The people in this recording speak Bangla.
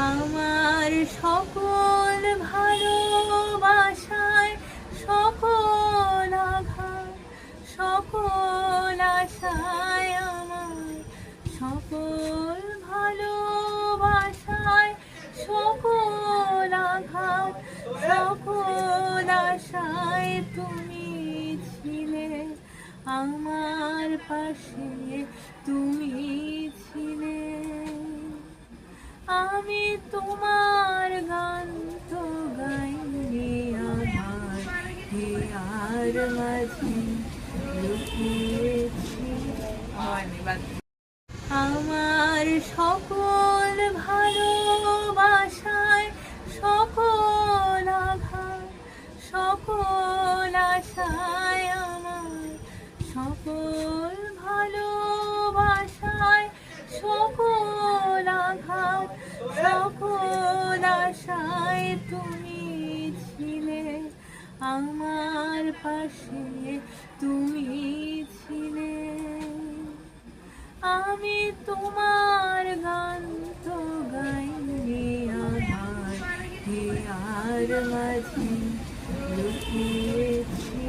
আমার সকল ভালোবাসায়, সকল আঘাত, সকল আশায়, আমার সকল ভালোবাসায়, সকল আঘাত, সকল আশায় তুমি ছিলে আমার পাশে, তুমি ছিলে। আমি তোমার গান তো গাইনি, আমার হিয়ার মাঝে লুকিয়েছি। আমার সকল ভালোবাসায়, সকল আঘাত, সকল আশায়, আমার সকল ভালোবাসায়, সকল আঘাত, সকল আশায় তুমি ছিলে আমার পাশে, তুমি ছিলে। আমি তোমার গান তো গাইনি, আমার হিয়ার মাঝে লুকিয়েছি।